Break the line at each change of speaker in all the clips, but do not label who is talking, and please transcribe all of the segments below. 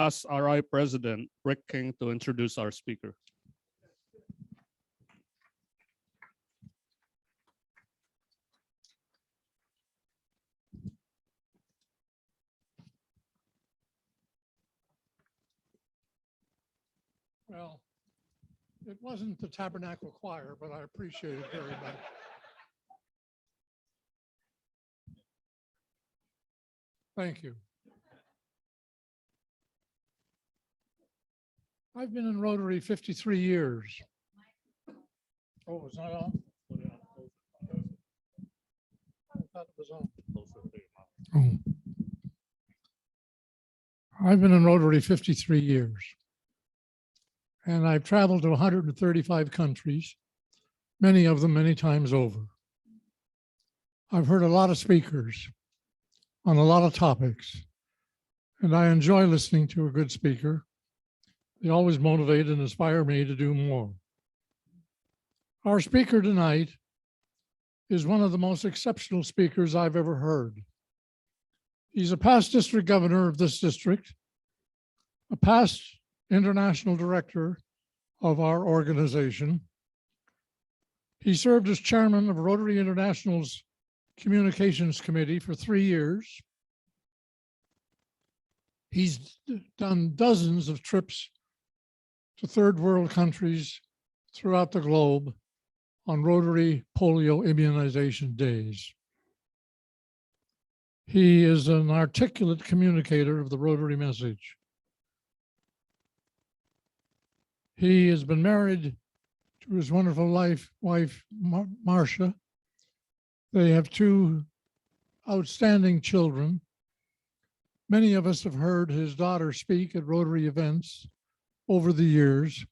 ask RI President RDKing to introduce our speaker.
Well, it wasn't the Tabernacle Choir, but I appreciate it very much. Thank you. I've been in Rotary 53 years. Oh, it's not on? I thought it was on. Oh. I've been in Rotary 53 years. And I've traveled to 135 countries, many of them many times over. I've heard a lot of speakers on a lot of topics, and I enjoy listening to a good speaker. They always motivate and inspire me to do more. Our speaker tonight is one of the most exceptional speakers I've ever heard. He's a past district governor of this district, a past international director of our organization. He served as chairman of Rotary International's Communications Committee for 3 years. He's done dozens of trips to third world countries throughout the globe on Rotary polio immunization days. He is an articulate communicator of the Rotary message. He has been married to his wonderful wife, Marcia. They have 2 outstanding children. Many of us have heard his daughter speak at Rotary events over the years.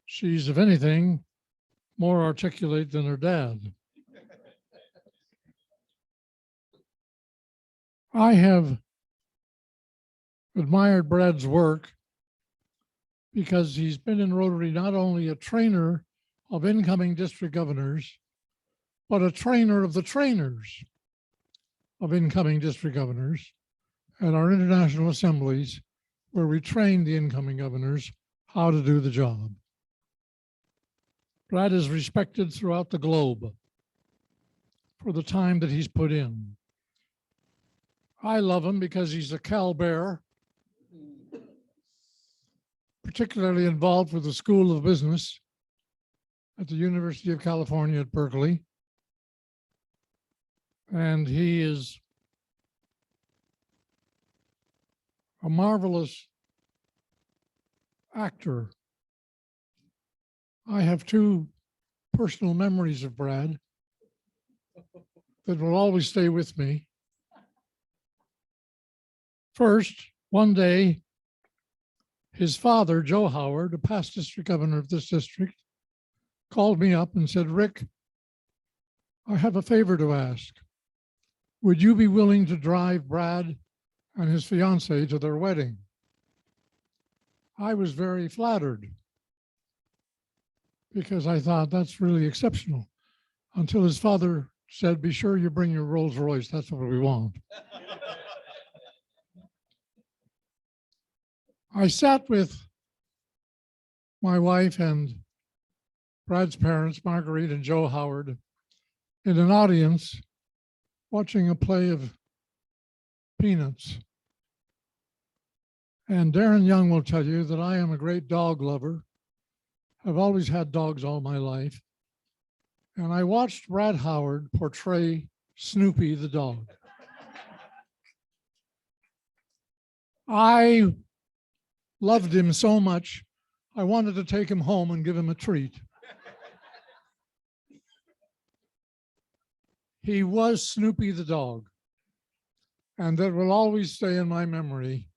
She's, if anything, more articulate than her dad. I have admired Brad's work because he's been in Rotary not only a trainer of incoming district governors, but a trainer of the trainers of incoming district governors at our international assemblies, where we train the incoming governors how to do the job. Brad is respected throughout the globe for the time that he's put in. I love him because he's a Cal Bear, particularly involved with the School of Business at the University of California at Berkeley. And he is a marvelous actor. I have 2 personal memories of Brad that will always stay with me. First, one day, his father, Joe Howard, a past district governor of this district, called me up and said, "Rick, I have a favor to ask. Would you be willing to drive Brad and his fiancée to their wedding?" I was very flattered because I thought that's really exceptional, until his father said, "Be sure you bring your Rolls Royce. That's what we want." I sat with my wife and Brad's parents, Marguerite and Joe Howard, in an audience watching a play of Peanuts. And Darren Young will tell you that I am a great dog lover. I've always had dogs all my life. And I watched Brad Howard portray Snoopy the dog. I loved him so much, I wanted to take him home and give him a treat. He was Snoopy the dog, and that will always stay in my memory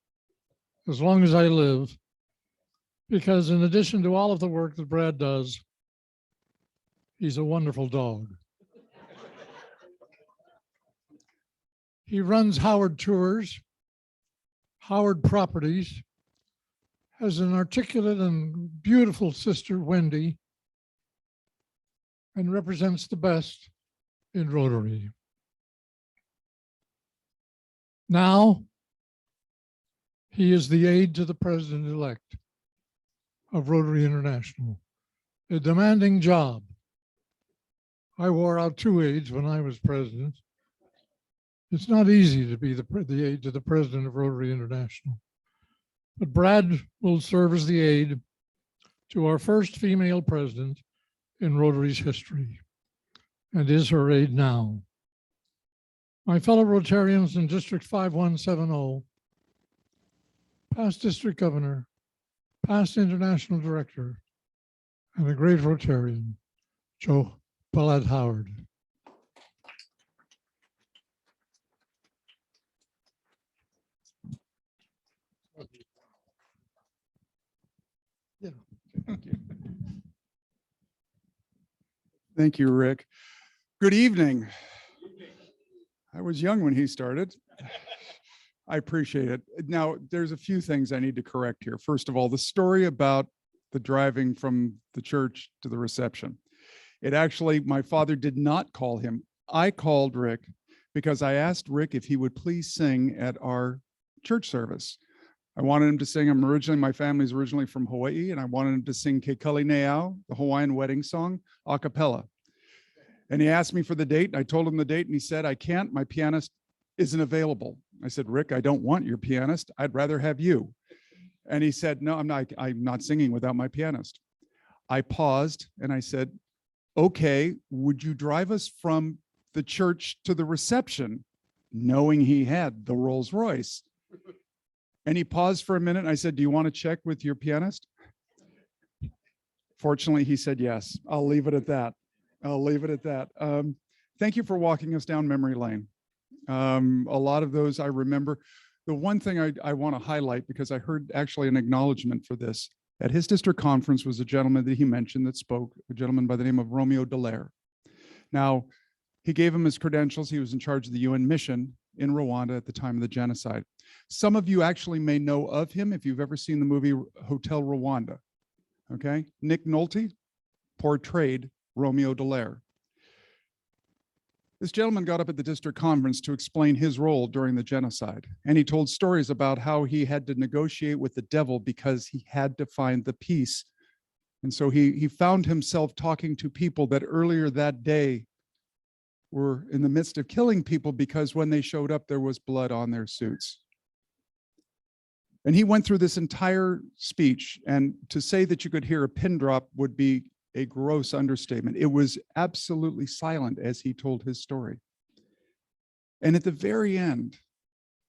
as long as I live, because in addition to all of the work that Brad does, he's a wonderful dog. He runs Howard Tours, Howard Properties, has an articulate and beautiful sister, Wendy, and represents the best in Rotary. Now, He is the aide to the president-elect of Rotary International, a demanding job. I wore out 2 aides when I was president. It's not easy to be the aide to the president of Rotary International. But Brad will serve as the aide to our first female president in Rotary's history and is her aide now. My fellow Rotarians in District 5170, past district governor, past international director, and a great Rotarian, Joe Brad Howard. Yeah.
Thank you, Rick. Good evening. I was young when he started. I appreciate it. Now, there's a few things I need to correct here. First of all, the story about the driving from the church to the reception. It actually, my father did not call him. I called Rick because I asked Rick if he would please sing at our church service. I wanted him to sing. My family's originally from Hawaii, and I wanted him to sing Ke Kali Neau, the Hawaiian wedding song, a cappella. And he asked me for the date. I told him the date, and he said, I can't. My pianist isn't available. I said, Rick, I don't want your pianist. I'd rather have you. And he said, no, I'm not singing without my pianist. I paused and I said, okay, would you drive us from the church to the reception, knowing he had the Rolls Royce? And he paused for a minute. And I said, do you want to check with your pianist? Fortunately, he said yes. I'll leave it at that. I'll leave it at that. Thank you for walking us down memory lane. A lot of those I remember. The one thing I want to highlight, because I heard actually an acknowledgement for this, at his district conference was a gentleman that he mentioned that spoke, a gentleman by the name of Romeo Dallaire. Now, he gave him his credentials. He was in charge of the UN mission in Rwanda at the time of the genocide. Some of you actually may know of him if you've ever seen the movie Hotel Rwanda. Okay, Nick Nolte portrayed Romeo Dallaire. This gentleman got up at the district conference to explain his role during the genocide. And he told stories about how he had to negotiate with the devil because he had to find the peace. And so he found himself talking to people that earlier that day were in the midst of killing people because when they showed up, there was blood on their suits. And he went through this entire speech, and to say that you could hear a pin drop would be a gross understatement. It was absolutely silent as he told his story. And at the very end,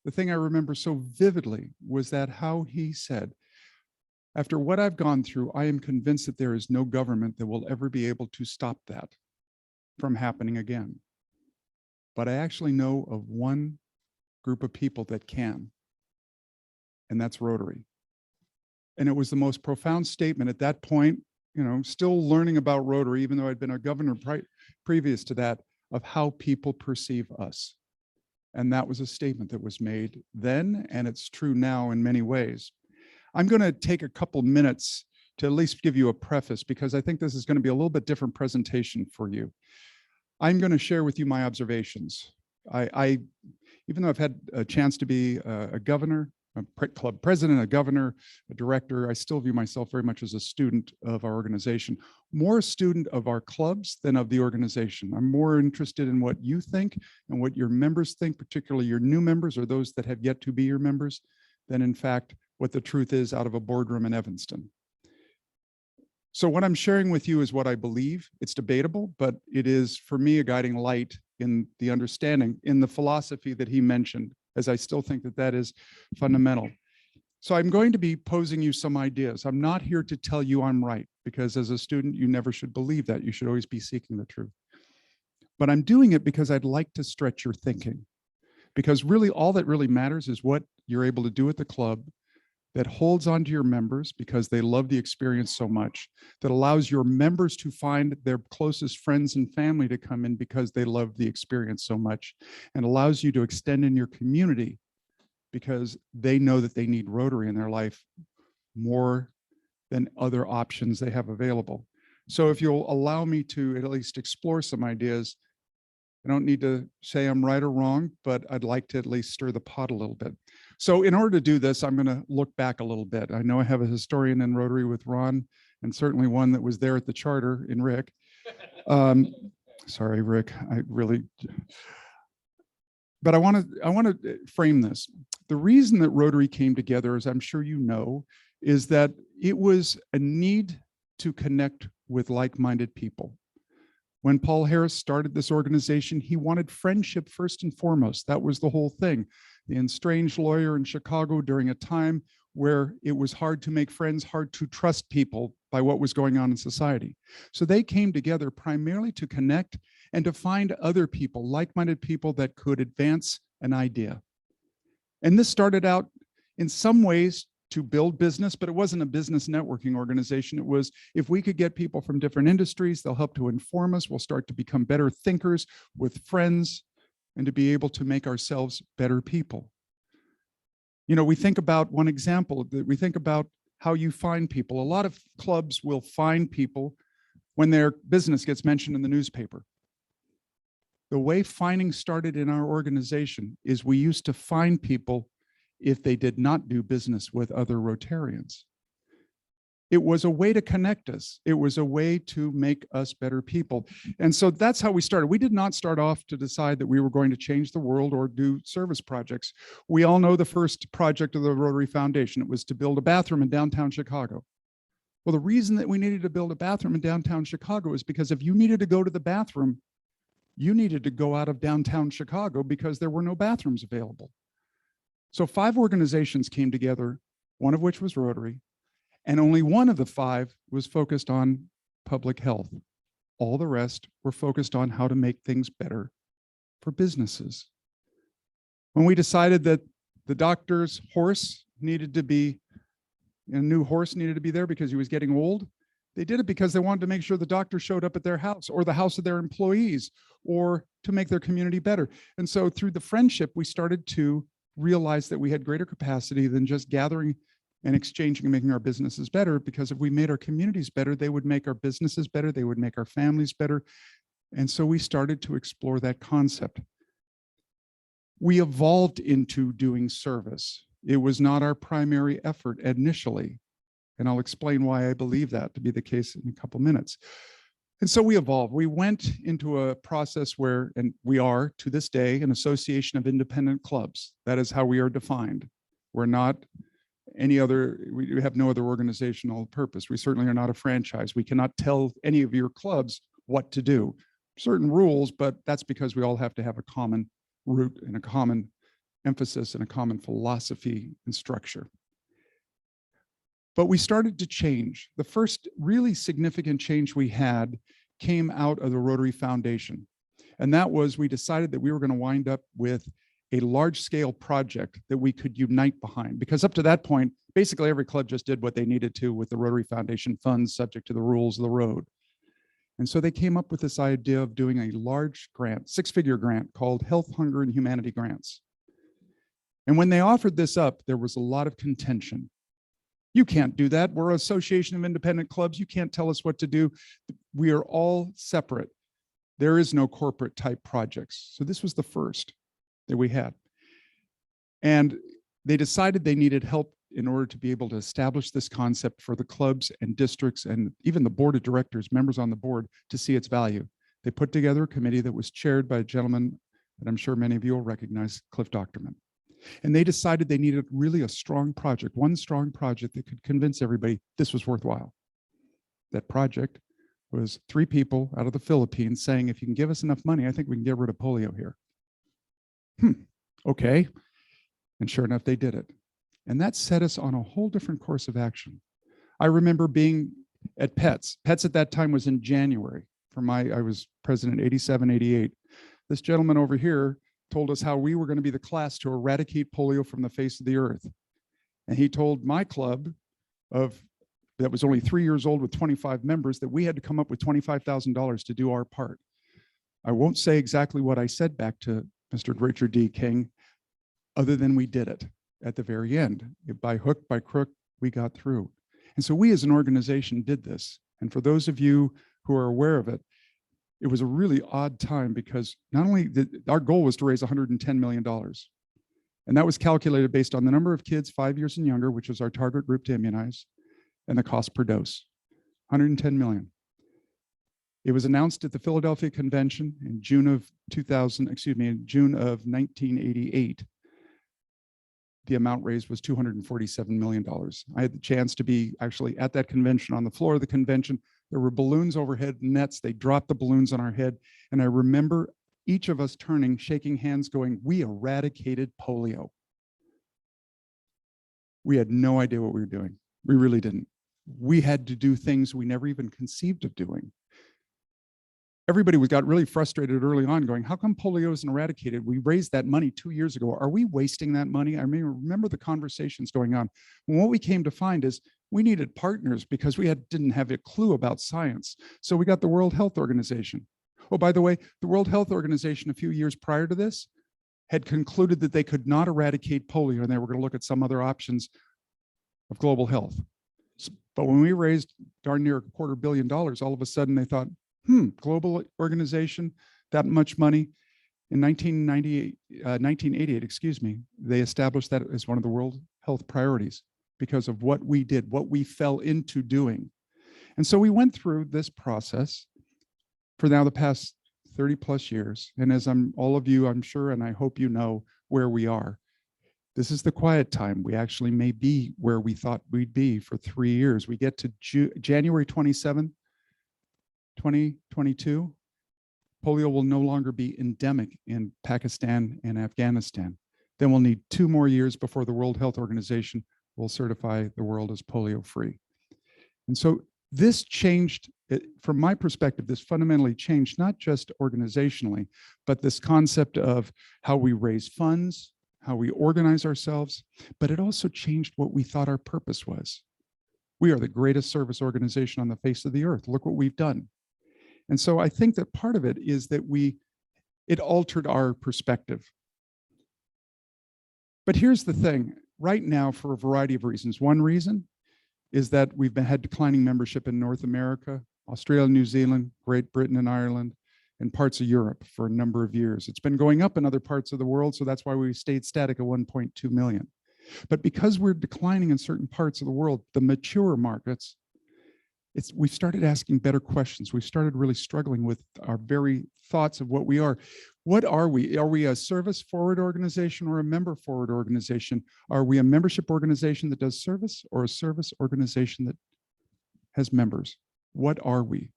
the thing I remember so vividly was that how he said, after what I've gone through, I am convinced that there is no government that will ever be able to stop that from happening again. But I actually know of one group of people that can, and that's Rotary. And it was the most profound statement at that point, you know, still learning about Rotary, even though I'd been a governor previous to that, of how people perceive us. And that was a statement that was made then, and it's true now in many ways. I'm going to take a couple minutes to at least give you a preface, because I think this is going to be a little bit different presentation for you. I'm going to share with you my observations. Even though I've had a chance to be a governor, a club president, a governor, a director, I still view myself very much as a student of our organization, more a student of our clubs than of the organization. I'm more interested in what you think and what your members think, particularly your new members or those that have yet to be your members, than in fact what the truth is out of a boardroom in Evanston. So what I'm sharing with you is what I believe. It's debatable, but it is for me a guiding light in the understanding, in the philosophy that he mentioned, as I still think that that is fundamental. So I'm going to be posing you some ideas. I'm not here to tell you I'm right, because as a student, you never should believe that. You should always be seeking the truth. But I'm doing it because I'd like to stretch your thinking, because really all that really matters is what you're able to do at the club that holds on to your members because they love the experience so much, that allows your members to find their closest friends and family to come in because they love the experience so much, and allows you to extend in your community because they know that they need Rotary in their life more than other options they have available. So if you'll allow me to at least explore some ideas, I don't need to say I'm right or wrong, but I'd like to at least stir the pot a little bit. So in order to do this, I'm going to look back a little bit. I know I have a historian in Rotary with Ron, and certainly one that was there at the charter in Rick. Sorry, Rick, I really, but I want to frame this. The reason that Rotary came together, as I'm sure you know, is that it was a need to connect with like-minded people. When Paul Harris started this organization, he wanted friendship first and foremost. That was the whole thing. The estranged lawyer in Chicago during a time where it was hard to make friends, hard to trust people by what was going on in society. So they came together primarily to connect and to find other people, like-minded people that could advance an idea. And this started out in some ways to build business, but it wasn't a business networking organization. It was, if we could get people from different industries, they'll help to inform us. We'll start to become better thinkers with friends and to be able to make ourselves better people. You know, we think about one example, we think about how you find people. A lot of clubs will find people when their business gets mentioned in the newspaper. The way finding started in our organization is we used to find people if they did not do business with other Rotarians. It was a way to connect us. It was a way to make us better people. And so that's how we started. We did not start off to decide that we were going to change the world or do service projects. We all know the first project of the Rotary Foundation. It was to build a bathroom in downtown Chicago. Well, the reason that we needed to build a bathroom in downtown Chicago is because if you needed to go to the bathroom, you needed to go out of downtown Chicago because there were no bathrooms available. So 5 organizations came together, one of which was Rotary, and only one of the 5 was focused on public health. All the rest were focused on how to make things better for businesses. When we decided that the doctor's horse needed to be, a new horse needed to be there because he was getting old, they did it because they wanted to make sure the doctor showed up at their house or the house of their employees or to make their community better. And so through the friendship, we started to realize that we had greater capacity than just gathering and exchanging and making our businesses better, because if we made our communities better, they would make our businesses better, they would make our families better. And so we started to explore that concept. We evolved into doing service. It was not our primary effort initially. And I'll explain why I believe that to be the case in a couple minutes. And so we evolved. We went into a process where, and we are to this day, an association of independent clubs. That is how we are defined. We're not any other, we have no other organizational purpose. We certainly are not a franchise. We cannot tell any of your clubs what to do. Certain rules, but that's because we all have to have a common root and a common emphasis and a common philosophy and structure. But we started to change. The first really significant change we had came out of the Rotary Foundation. And that was, we decided that we were going to wind up with a large-scale project that we could unite behind. Because up to that point, basically every club just did what they needed to with the Rotary Foundation funds subject to the rules of the road. And so they came up with this idea of doing a large grant, 6-figure grant called Health, Hunger, and Humanity Grants. And when they offered this up, there was a lot of contention. You can't do that. We're an association of independent clubs. You can't tell us what to do. We are all separate. There is no corporate type projects. So this was the first that we had. And they decided they needed help in order to be able to establish this concept for the clubs and districts and even the board of directors, members on the board, to see its value. They put together a committee that was chaired by a gentleman that I'm sure many of you will recognize, Cliff Docterman. And they decided they needed really a strong project, one strong project that could convince everybody this was worthwhile. That project was 3 people out of the Philippines saying, if you can give us enough money, I think we can get rid of polio here. Okay. And sure enough, they did it. And that set us on a whole different course of action. I remember being at PETS. PETS at that time was in January. I was president 87, 88. This gentleman over here told us how we were going to be the class to eradicate polio from the face of the earth. And he told my club that was only 3 years old with 25 members that we had to come up with $25,000 to do our part. I won't say exactly what I said back to Mr. Richard D. King, other than we did it at the very end. By hook, by crook, we got through. And so we as an organization did this. And for those of you who are aware of it, it was a really odd time because not only did our goal was to raise $110 million. And that was calculated based on the number of kids 5 years and younger, which was our target group to immunize, and the cost per dose, 110 million. It was announced at the Philadelphia Convention in June of 1988. The amount raised was $247 million. I had the chance to be actually at that convention, on the floor of the convention. There were balloons overhead, nets. They dropped the balloons on our head. And I remember each of us turning, shaking hands, going, we eradicated polio. We had no idea what we were doing. We really didn't. We had to do things we never even conceived of doing. Everybody got really frustrated early on, going, how come polio isn't eradicated? We raised that money 2 years ago. Are we wasting that money? I mean, remember the conversations going on. And what we came to find is we needed partners because we didn't have a clue about science. So we got the World Health Organization. Oh, by the way, the World Health Organization a few years prior to this had concluded that they could not eradicate polio and they were going to look at some other options of global health. But when we raised darn near $250 million, all of a sudden they thought, global organization, that much money. In 1988, excuse me, they established that as one of the world health priorities because of what we did, what we fell into doing. And so we went through this process for now the past 30 plus years. And as all of you, I'm sure, and I hope you know where we are. This is the quiet time. We actually may be where we thought we'd be for 3 years. We get to January 27th, 2022, polio will no longer be endemic in Pakistan and Afghanistan. Then we'll need 2 more years before the World Health Organization will certify the world as polio-free. And so this changed, from my perspective, this fundamentally changed not just organizationally, but this concept of how we raise funds, how we organize ourselves, but it also changed what we thought our purpose was. We are the greatest service organization on the face of the earth. Look what we've done. And so I think that part of it is that it altered our perspective. But here's the thing, right now, for a variety of reasons. One reason is that we've had declining membership in North America, Australia, New Zealand, Great Britain and Ireland, and parts of Europe for a number of years. It's been going up in other parts of the world, so that's why we stayed static at 1.2 million. But because we're declining in certain parts of the world, the mature markets, we've started asking better questions. We've started really struggling with our very thoughts of what we are. What are we? Are we a service-forward organization or a member-forward organization? Are we a membership organization that does service or a service organization that has members? What are we?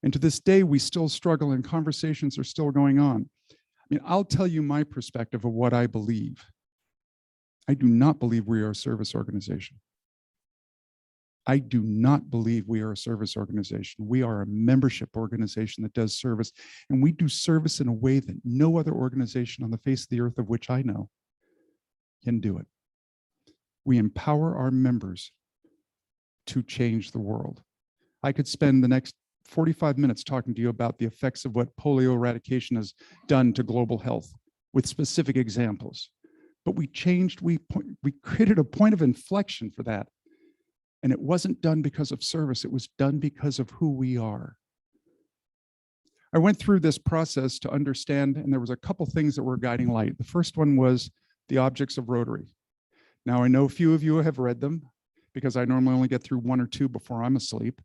And to this day, we still struggle and conversations are still going on. I mean, I'll tell you my perspective of what I believe. I do not believe we are a service organization. I do not believe we are a service organization. We are a membership organization that does service, and we do service in a way that no other organization on the face of the earth of which I know can do it. We empower our members to change the world. I could spend the next 45 minutes talking to you about the effects of what polio eradication has done to global health with specific examples. But we created a point of inflection for that. And it wasn't done because of service, it was done because of who we are. I went through this process to understand, and there was a couple things that were guiding light. The first one was the objects of Rotary. Now, I know a few of you have read them because I normally only get through 1 or 2 before I'm asleep.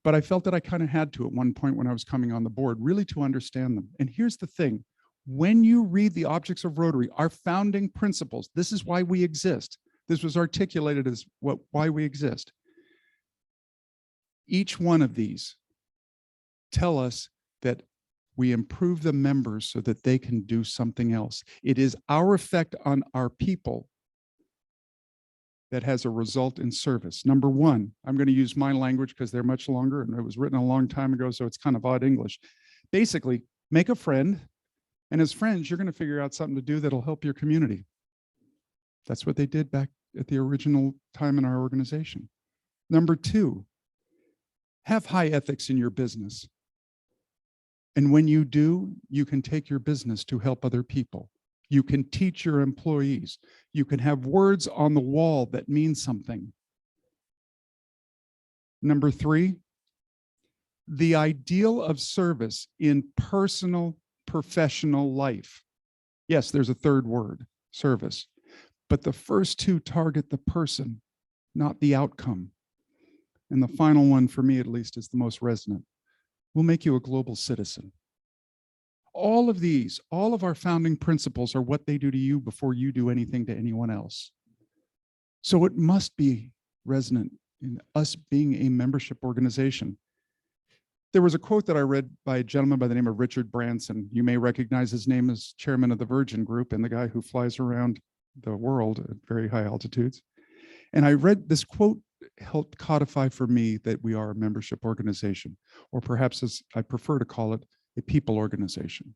But I felt that I kind of had to at one point when I was coming on the board, really to understand them. And here's the thing, when you read the objects of Rotary, our founding principles, this is why we exist. This was articulated as why we exist. Each one of these tell us that we improve the members so that they can do something else. It is our effect on our people that has a result in service. Number 1, I'm going to use my language because they're much longer and it was written a long time ago, so it's kind of odd English. Basically, make a friend, and as friends, you're going to figure out something to do that'll help your community. That's what they did back at the original time in our organization. Number 2, have high ethics in your business. And when you do, you can take your business to help other people. You can teach your employees. You can have words on the wall that mean something. Number 3, the ideal of service in personal, professional life. Yes, there's a third word. service. But the first two target the person, not the outcome. And the final one, for me at least, is the most resonant. We'll make you a global citizen. All of these, all of our founding principles are what they do to you before you do anything to anyone else. So it must be resonant in us being a membership organization. There was a quote that I read by a gentleman by the name of Richard Branson. You may recognize his name as chairman of the Virgin Group and the guy who flies around the world at very high altitudes. And I read this quote, helped codify for me that we are a membership organization, or perhaps as I prefer to call it, a people organization.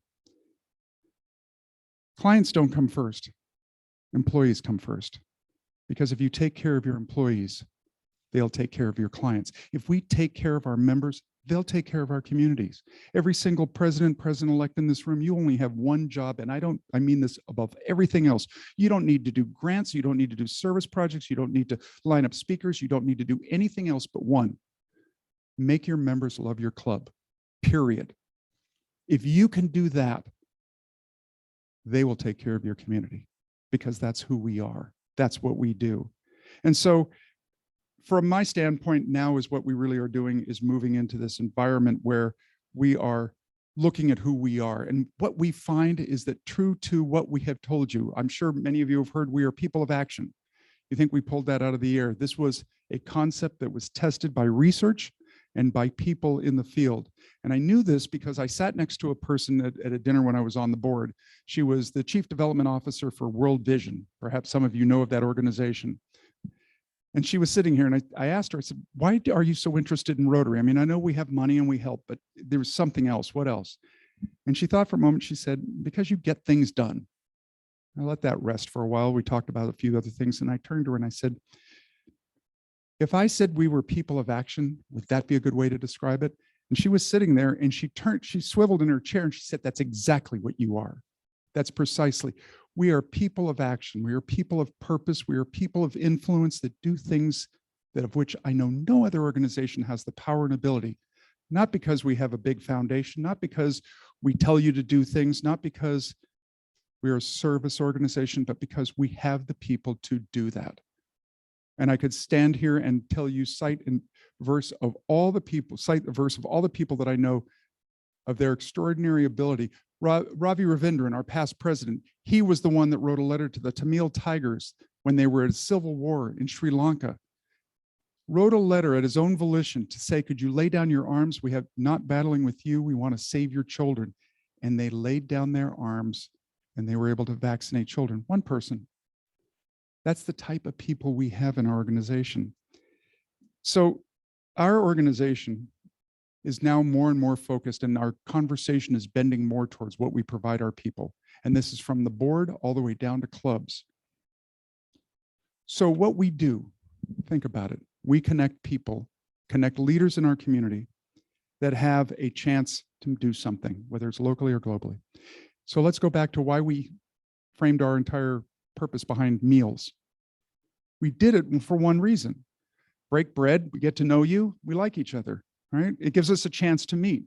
Clients don't come first. Employees come first. Because if you take care of your employees, they'll take care of your clients. If we take care of our members, they'll take care of our communities. Every single president-elect in this room, you only have one job, and I mean this above everything else. You don't need to do grants, you don't need to do service projects, you don't need to line up speakers, you don't need to do anything else but one. Make your members love your club, period. If you can do that, they will take care of your community because that's who we are. That's what we do. And so from my standpoint now is what we really are doing is moving into this environment where we are looking at who we are. And what we find is that true to what we have told you, I'm sure many of you have heard we are people of action. You think we pulled that out of the air. This was a concept that was tested by research and by people in the field. And I knew this because I sat next to a person at a dinner when I was on the board. She was the Chief Development Officer for World Vision. Perhaps some of you know of that organization. And she was sitting here and I asked her, I said, why are you so interested in Rotary? I mean, I know we have money and we help, but there was something else. What else? And she thought for a moment, she said, because you get things done. I let that rest for a while. We talked about a few other things and I turned to her and I said, if I said we were people of action, would that be a good way to describe it? And she was sitting there and she swiveled in her chair and she said, that's exactly what you are. That's precisely. We are people of action. We are people of purpose. We are people of influence that do things that of which I know no other organization has the power and ability, not because we have a big foundation, not because we tell you to do things, not because we are a service organization, but because we have the people to do that. And I could stand here and tell you, cite the verse of all the people that I know of their extraordinary ability. Ravi Ravindran, our past president, he was the one that wrote a letter to the Tamil Tigers when they were at a civil war in Sri Lanka. Wrote a letter at his own volition to say, could you lay down your arms? We have not battling with you. We want to save your children. And they laid down their arms and they were able to vaccinate children. One person. That's the type of people we have in our organization. So our organization is now more and more focused and our conversation is bending more towards what we provide our people. And this is from the board all the way down to clubs. So what we do, think about it. We connect people, connect leaders in our community that have a chance to do something, whether it's locally or globally. So let's go back to why we framed our entire purpose behind meals. We did it for one reason. Break bread, we get to know you, we like each other, right? It gives us a chance to meet.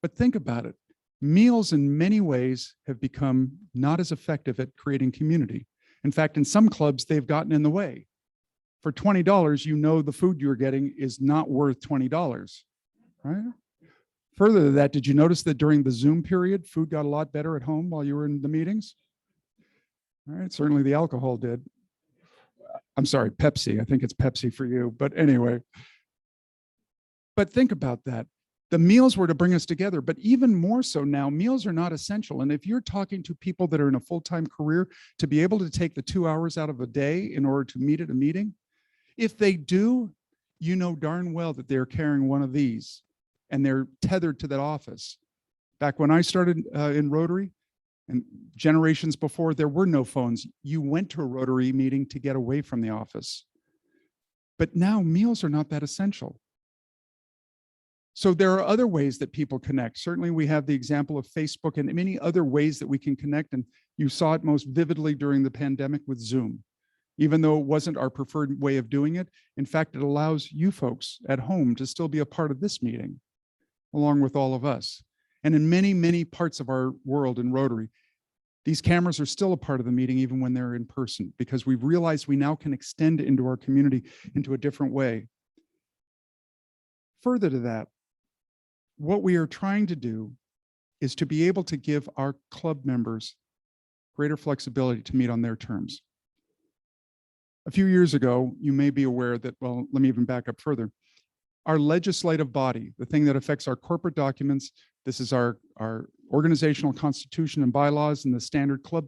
But think about it. Meals in many ways have become not as effective at creating community. In fact, in some clubs, they've gotten in the way. For $20, you know the food you're getting is not worth $20, right? Further to that, did you notice that during the Zoom period, food got a lot better at home while you were in the meetings? All right, certainly the alcohol did. I'm sorry, Pepsi. I think it's Pepsi for you, but anyway. But think about that. The meals were to bring us together, but even more so now, meals are not essential. And if you're talking to people that are in a full-time career, to be able to take the 2 hours out of a day in order to meet at a meeting, if they do, you know darn well that they're carrying one of these and they're tethered to that office. Back when I started in Rotary, and generations before, there were no phones. You went to a Rotary meeting to get away from the office. But now meals are not that essential. So there are other ways that people connect. Certainly we have the example of Facebook and many other ways that we can connect. And you saw it most vividly during the pandemic with Zoom. Even though it wasn't our preferred way of doing it, in fact, it allows you folks at home to still be a part of this meeting, along with all of us. And in many, many parts of our world in Rotary, These cameras are still a part of the meeting even when they're in person, because we've realized we now can extend into our community into a different way. Further to that, what we are trying to do is to be able to give our club members greater flexibility to meet on their terms. A few years ago, you may be aware that, well, let me even back up further. Our legislative body, the thing that affects our corporate documents, this is our organizational constitution and bylaws and the standard club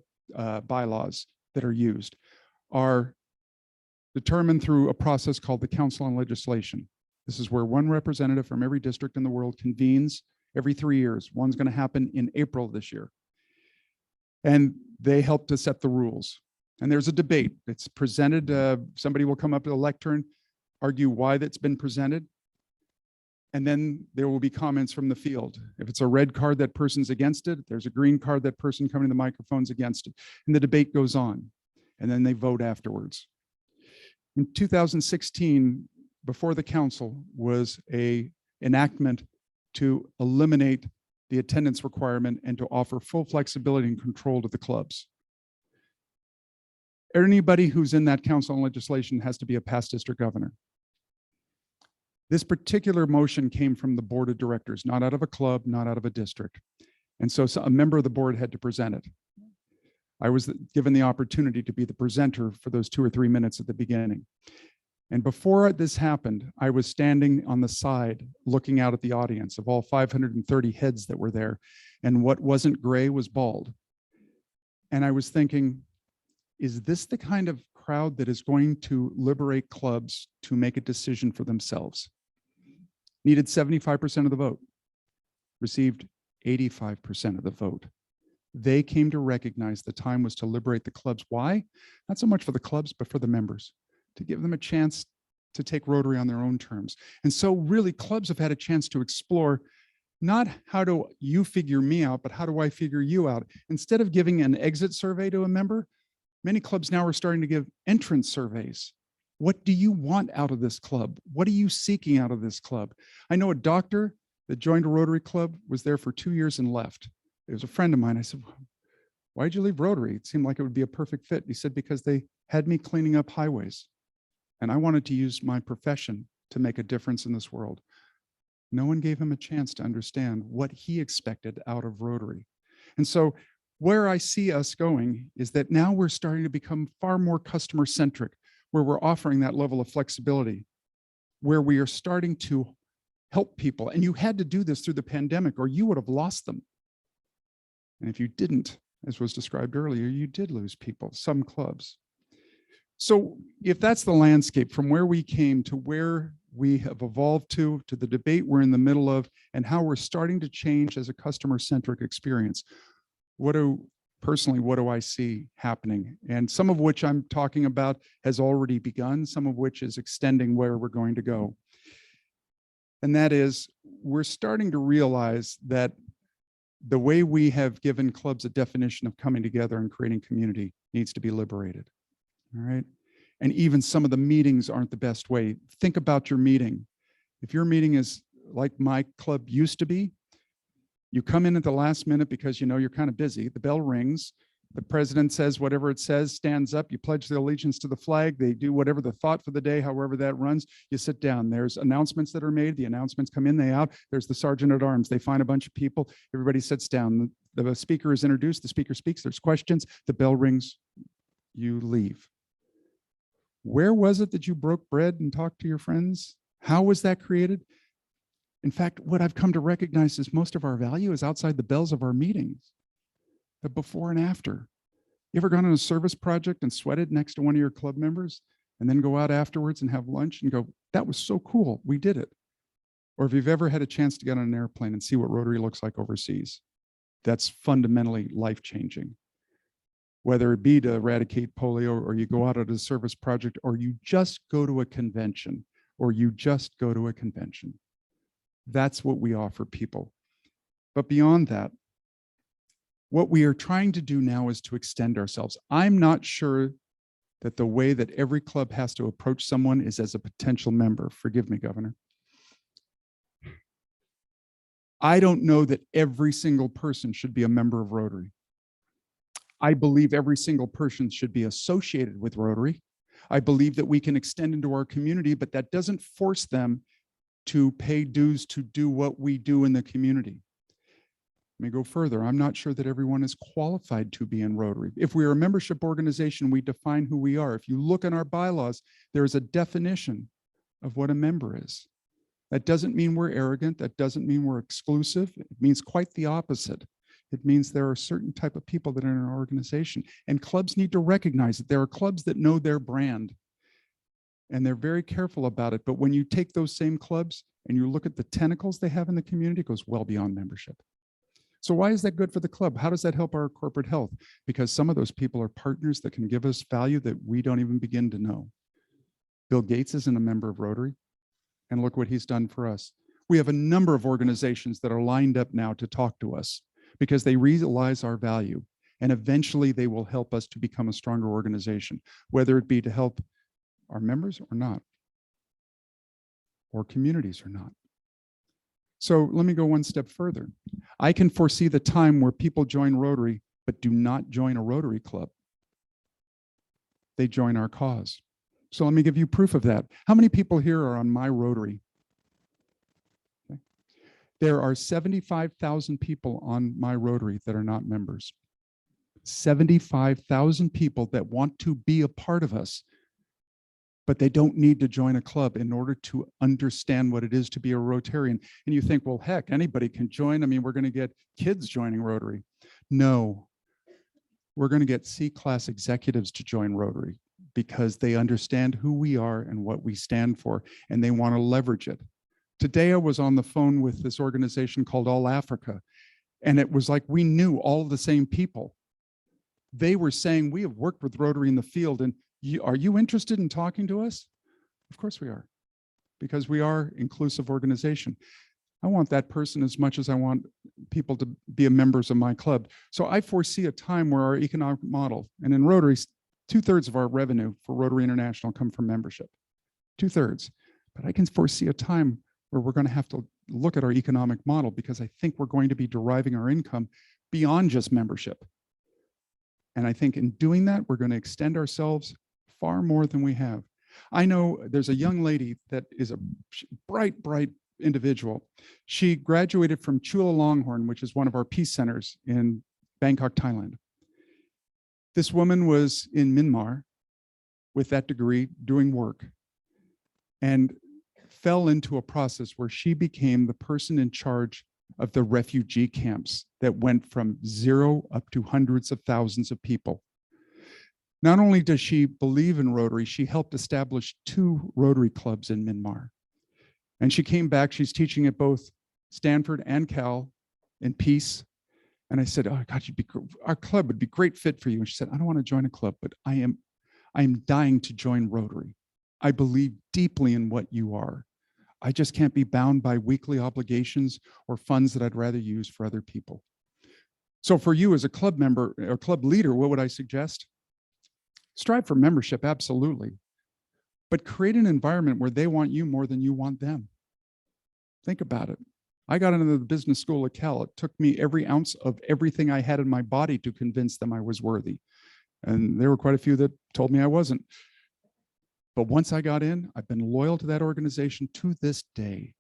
bylaws that are used, are determined through a process called the Council on Legislation. This is where one representative from every district in the world convenes every 3 years. One's going to happen in April this year. And they help to set the rules. And there's a debate. It's presented. Somebody will come up to the lectern, argue why that's been presented. And then there will be comments from the field. If it's a red card, that person's against it. If there's a green card, that person coming to the microphone's against it. And the debate goes on. And then they vote afterwards. In 2016, before the council was an enactment to eliminate the attendance requirement and to offer full flexibility and control to the clubs. Anybody who's in that council on legislation has to be a past district governor. This particular motion came from the board of directors, not out of a club, not out of a district. And so a member of the board had to present it. I was given the opportunity to be the presenter for those 2 or 3 minutes at the beginning. And before this happened, I was standing on the side looking out at the audience of all 530 heads that were there. And what wasn't gray was bald. And I was thinking, is this the kind of crowd that is going to liberate clubs to make a decision for themselves? Needed 75% of the vote, received 85% of the vote. They came to recognize the time was to liberate the clubs. Why? Not so much for the clubs, but for the members, to give them a chance to take Rotary on their own terms. And so really clubs have had a chance to explore not how do you figure me out, but how do I figure you out? Instead of giving an exit survey to a member, many clubs now are starting to give entrance surveys. What do you want out of this club? What are you seeking out of this club? I know a doctor that joined a Rotary club, was there for 2 years and left. It was a friend of mine. I said, why'd you leave Rotary? It seemed like it would be a perfect fit. He said, because they had me cleaning up highways. And I wanted to use my profession to make a difference in this world. No one gave him a chance to understand what he expected out of Rotary. And so where I see us going is that now we're starting to become far more customer centric, where we're offering that level of flexibility, where we are starting to help people. And you had to do this through the pandemic or you would have lost them. And if you didn't, as was described earlier, you did lose people, some clubs. So if that's the landscape from where we came to where we have evolved to the debate we're in the middle of, and how we're starting to change as a customer-centric experience, what do I see happening? And some of which I'm talking about has already begun, some of which is extending where we're going to go. And that is, we're starting to realize that the way we have given clubs a definition of coming together and creating community needs to be liberated. All right. And even some of the meetings aren't the best way. Think about your meeting. If your meeting is like my club used to be, you come in at the last minute because you know you're kind of busy. The bell rings. The president says whatever it says, stands up. You pledge the allegiance to the flag. They do whatever the thought for the day, however that runs. You sit down. There's announcements that are made. The announcements come in, they out. There's the sergeant at arms. They find a bunch of people. Everybody sits down. The speaker is introduced. The speaker speaks. There's questions. The bell rings. You leave. Where was it that you broke bread and talked to your friends? How was that created? In fact, what I've come to recognize is most of our value is outside the bells of our meetings, the before and after. You ever gone on a service project and sweated next to one of your club members and then go out afterwards and have lunch and go, that was so cool, we did it. Or if you've ever had a chance to get on an airplane and see what Rotary looks like overseas, that's fundamentally life-changing. Whether it be to eradicate polio, or you go out at a service project, or you just go to a convention, That's what we offer people. But beyond that, what we are trying to do now is to extend ourselves. I'm not sure that the way that every club has to approach someone is as a potential member. Forgive me, Governor. I don't know that every single person should be a member of Rotary. I believe every single person should be associated with Rotary. I believe that we can extend into our community, but that doesn't force them to pay dues to do what we do in the community. Let me go further. I'm not sure that everyone is qualified to be in Rotary. If we are a membership organization, we define who we are. If you look in our bylaws, there is a definition of what a member is. That doesn't mean we're arrogant. That doesn't mean we're exclusive. It means quite the opposite. It means there are certain type of people that are in an organization, and clubs need to recognize it. There are clubs that know their brand, and they're very careful about it. But when you take those same clubs and you look at the tentacles they have in the community, it goes well beyond membership. So why is that good for the club? How does that help our corporate health? Because some of those people are partners that can give us value that we don't even begin to know. Bill Gates isn't a member of Rotary, and look what he's done for us. We have a number of organizations that are lined up now to talk to us because they realize our value, and eventually they will help us to become a stronger organization, whether it be to help our members or not, or communities or not. So let me go one step further. I can foresee the time where people join Rotary, but do not join a Rotary club. They join our cause. So let me give you proof of that. How many people here are on my Rotary? Okay. There are 75,000 people on my Rotary that are not members. 75,000 people that want to be a part of us, but they don't need to join a club in order to understand what it is to be a Rotarian. And you think, well, heck, anybody can join. I mean, we're going to get kids joining Rotary. No, we're going to get C-class executives to join Rotary because they understand who we are and what we stand for, and they want to leverage it. Today, I was on the phone with this organization called All Africa, and it was like we knew all the same people. They were saying, we have worked with Rotary in the field, and are you interested in talking to us? Of course we are, because we are an inclusive organization. I want that person as much as I want people to be members of my club. So I foresee a time where our economic model, and in Rotary, 2/3 of our revenue for Rotary International come from membership, 2/3. But I can foresee a time where we're going to have to look at our economic model, because I think we're going to be deriving our income beyond just membership. And I think in doing that, we're going to extend ourselves far more than we have. I know there's a young lady that is a bright, bright individual. She graduated from Chulalongkorn, which is one of our peace centers in Bangkok, Thailand. This woman was in Myanmar with that degree doing work and fell into a process where she became the person in charge of the refugee camps that went from 0 up to hundreds of thousands of people. Not only does she believe in Rotary, she helped establish 2 Rotary clubs in Myanmar. And she came back, she's teaching at both Stanford and Cal in peace. And I said, oh God, our club would be a great fit for you. And she said, I don't want to join a club, but I am dying to join Rotary. I believe deeply in what you are. I just can't be bound by weekly obligations or funds that I'd rather use for other people. So for you as a club member or club leader, what would I suggest? Strive for membership, absolutely. But create an environment where they want you more than you want them. Think about it. I got into the business school at Cal. It took me every ounce of everything I had in my body to convince them I was worthy. And there were quite a few that told me I wasn't. But once I got in, I've been loyal to that organization to this day.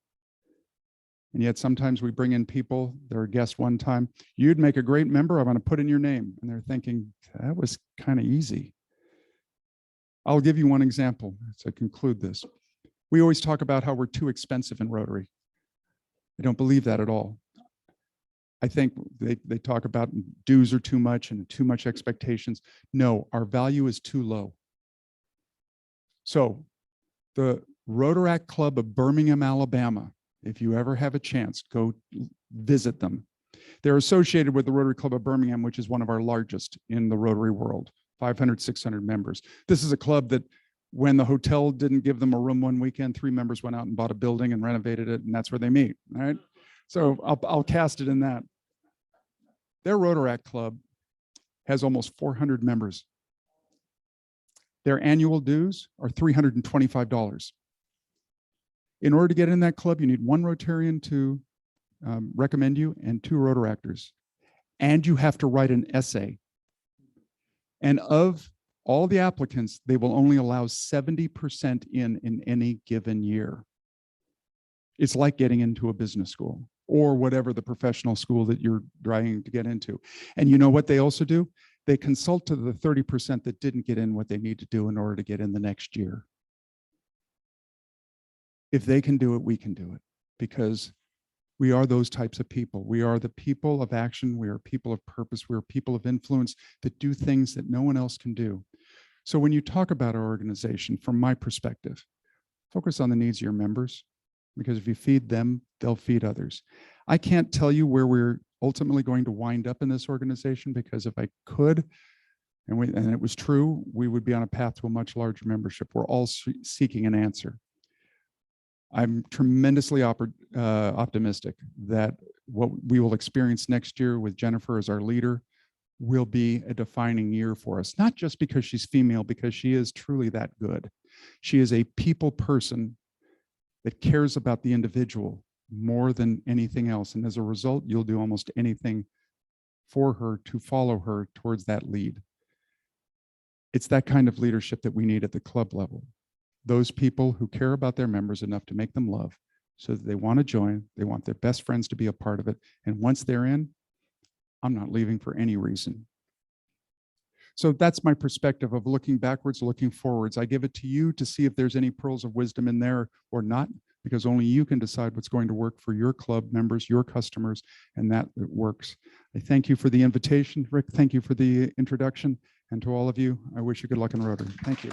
And yet sometimes we bring in people, they're a guest one time, you'd make a great member, I'm going to put in your name. And they're thinking, that was kind of easy. I'll give you one example to conclude this. We always talk about how we're too expensive in Rotary. I don't believe that at all. I think they talk about dues are too much and too much expectations. No, our value is too low. So the Rotaract Club of Birmingham, Alabama, if you ever have a chance, go visit them. They're associated with the Rotary Club of Birmingham, which is one of our largest in the Rotary world, 500, 600 members. This is a club that when the hotel didn't give them a room one weekend, 3 members went out and bought a building and renovated it, and that's where they meet, all right? So I'll cast it in that. Their Rotaract Club has almost 400 members. Their annual dues are $325. In order to get in that club, you need 1 Rotarian to recommend you and 2 Rotaractors. And you have to write an essay And of all the applicants, they will only allow 70% in any given year. It's like getting into a business school or whatever the professional school that you're trying to get into. And you know what they also do? They consult to the 30% that didn't get in what they need to do in order to get in the next year. If they can do it, we can do it, because we are those types of people. We are the people of action. We are people of purpose. We are people of influence that do things that no one else can do. So when you talk about our organization, from my perspective, focus on the needs of your members, because if you feed them, they'll feed others. I can't tell you where we're ultimately going to wind up in this organization, because if I could, and it was true, we would be on a path to a much larger membership. We're all seeking an answer. I'm tremendously optimistic that what we will experience next year with Jennifer as our leader will be a defining year for us, not just because she's female, because she is truly that good. She is a people person that cares about the individual more than anything else. And as a result, you'll do almost anything for her to follow her towards that lead. It's that kind of leadership that we need at the club level. Those people who care about their members enough to make them love, so that they want to join, they want their best friends to be a part of it. And once they're in, I'm not leaving for any reason. So that's my perspective of looking backwards, looking forwards. I give it to you to see if there's any pearls of wisdom in there or not, because only you can decide what's going to work for your club members, your customers, and that it works. I thank you for the invitation, Rick. Thank you for the introduction. And to all of you, I wish you good luck in Rotary. Thank you.